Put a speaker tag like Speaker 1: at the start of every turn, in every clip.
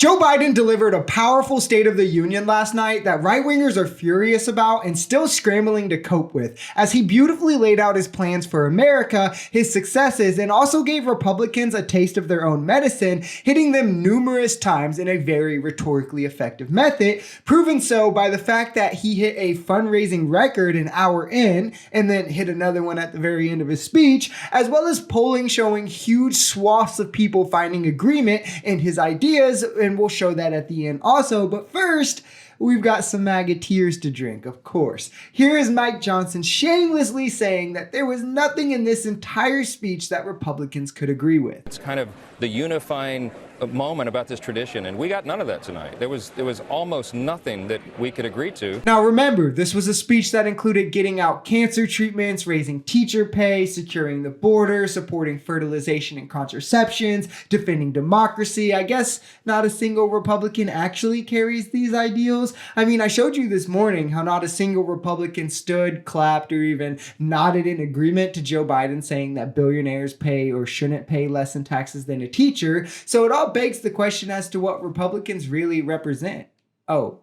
Speaker 1: Joe Biden delivered a powerful State of the Union last night that right-wingers are furious about and still scrambling to cope with, as he beautifully laid out his plans for America, his successes, and also gave Republicans a taste of their own medicine, hitting them numerous times in a very rhetorically effective method, proven so by the fact that he hit a fundraising record an hour in, and then hit another one at the very end of his speech, as well as polling showing huge swaths of people finding agreement in his ideas, and we'll show that at the end also. But first, we've got some MAGA tears to drink, of course. Here is Mike Johnson shamelessly saying that there was nothing in this entire speech that Republicans could agree with.
Speaker 2: It's kind of the unifying moment about this tradition, and we got none of that tonight. There was almost nothing that we could agree to.
Speaker 1: Now remember, this was a speech that included getting out cancer treatments, raising teacher pay, securing the border, supporting fertilization and contraceptions, defending democracy. I guess not a single Republican actually carries these ideals. I mean, I showed you this morning how not a single Republican stood, clapped, or even nodded in agreement to Joe Biden saying that billionaires pay or shouldn't pay less in taxes than a teacher. So it all begs the question as to what Republicans really represent. Oh,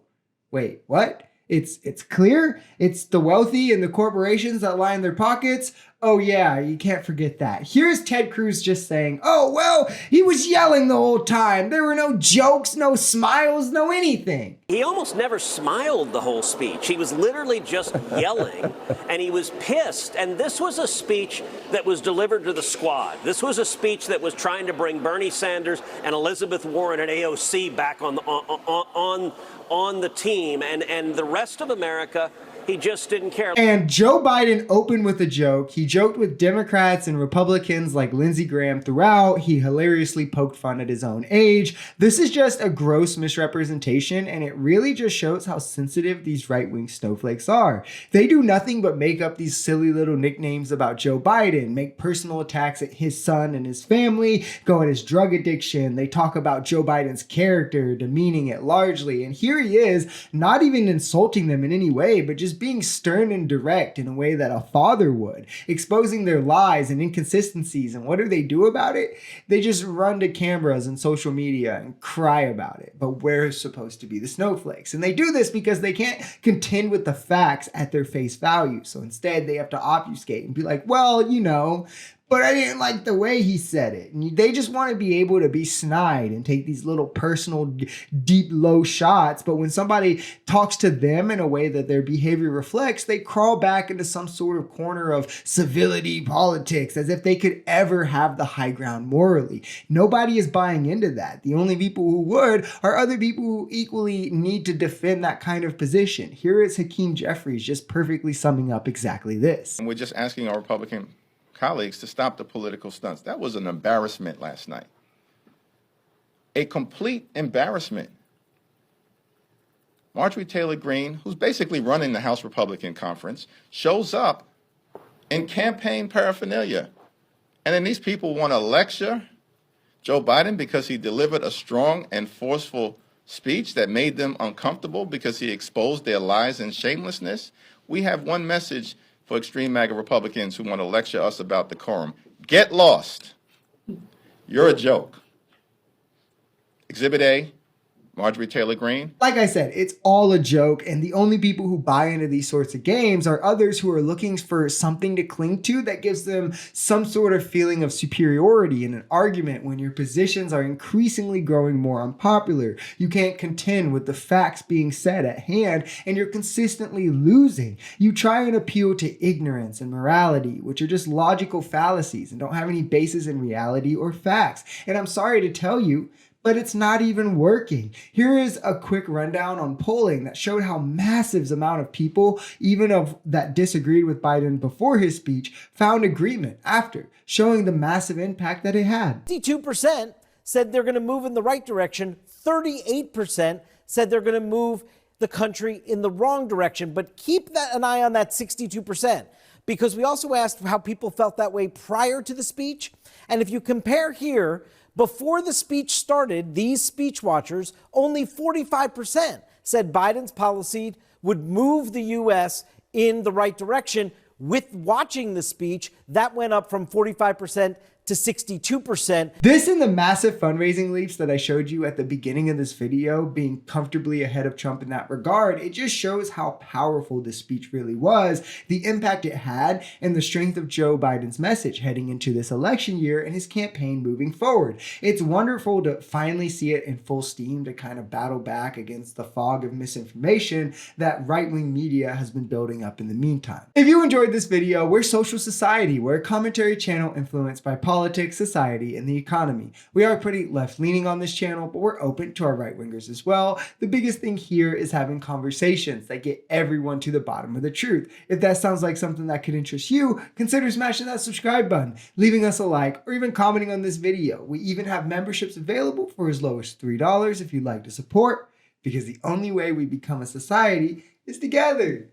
Speaker 1: wait, what? It's clear. It's the wealthy and the corporations that line their pockets. Oh yeah, you can't forget that. Here's Ted Cruz just saying, oh, well, he was yelling the whole time. There were no jokes, no smiles, no anything.
Speaker 3: He almost never smiled the whole speech. He was literally just yelling, and he was pissed. And this was a speech that was delivered to the squad. This was a speech that was trying to bring Bernie Sanders and Elizabeth Warren and AOC back on the team, and the rest of America. He just didn't care.
Speaker 1: And Joe Biden opened with a joke. He joked with Democrats and Republicans like Lindsey Graham throughout. He hilariously poked fun at his own age. This is just a gross misrepresentation, and it really just shows how sensitive these right-wing snowflakes are. They do nothing but make up these silly little nicknames about Joe Biden, make personal attacks at his son and his family, go at his drug addiction. They talk about Joe Biden's character, demeaning it largely. And here he is, not even insulting them in any way, but just being stern and direct in a way that a father would, exposing their lies and inconsistencies. And what do they do about it? They just run to cameras and social media and cry about it. But we're supposed to be the snowflakes. And they do this because they can't contend with the facts at their face value. So instead, they have to obfuscate and be like, well, you know, but I didn't like the way he said it. And they just want to be able to be snide and take these little personal, deep, low shots. But when somebody talks to them in a way that their behavior reflects, they crawl back into some sort of corner of civility politics, as if they could ever have the high ground morally. Nobody is buying into that. The only people who would are other people who equally need to defend that kind of position. Here is Hakeem Jeffries just perfectly summing up exactly this.
Speaker 4: And we're just asking our Republican colleagues to stop the political stunts. That was an embarrassment last night. A complete embarrassment. Marjorie Taylor Greene, who's basically running the House Republican Conference, shows up in campaign paraphernalia. And then these people want to lecture Joe Biden because he delivered a strong and forceful speech that made them uncomfortable because he exposed their lies and shamelessness. We have one message for extreme MAGA Republicans who want to lecture us about decorum. Get lost. You're a joke. Exhibit A, Marjorie Taylor Greene.
Speaker 1: Like I said, it's all a joke, and the only people who buy into these sorts of games are others who are looking for something to cling to that gives them some sort of feeling of superiority in an argument when your positions are increasingly growing more unpopular. You can't contend with the facts being said at hand, and you're consistently losing. You try and appeal to ignorance and morality, which are just logical fallacies and don't have any basis in reality or facts. And I'm sorry to tell you, but it's not even working. Here is a quick rundown on polling that showed how massive amount of people, even of that disagreed with Biden before his speech, found agreement after, showing the massive impact that it had.
Speaker 5: 52% said they're going to move in the right direction. 38% said they're going to move the country in the wrong direction. But keep an eye on that 62%, because we also asked how people felt that way prior to the speech. And if you compare here, before the speech started, these speech watchers, only 45% said Biden's policy would move the U.S. in the right direction. With watching the speech, that went up from 45% to 62%.
Speaker 1: This and the massive fundraising leaps that I showed you at the beginning of this video, being comfortably ahead of Trump in that regard, it just shows how powerful this speech really was, the impact it had, and the strength of Joe Biden's message heading into this election year and his campaign moving forward. It's wonderful to finally see it in full steam to kind of battle back against the fog of misinformation that right-wing media has been building up in the meantime. If you enjoyed this video, we're Social Society. We're a commentary channel influenced by politics, society, and the economy. We are pretty left-leaning on this channel, but we're open to our right-wingers as well. The biggest thing here is having conversations that get everyone to the bottom of the truth. If that sounds like something that could interest you, consider smashing that subscribe button, leaving us a like, or even commenting on this video. We even have memberships available for as low as $3 if you'd like to support, because the only way we become a society is together.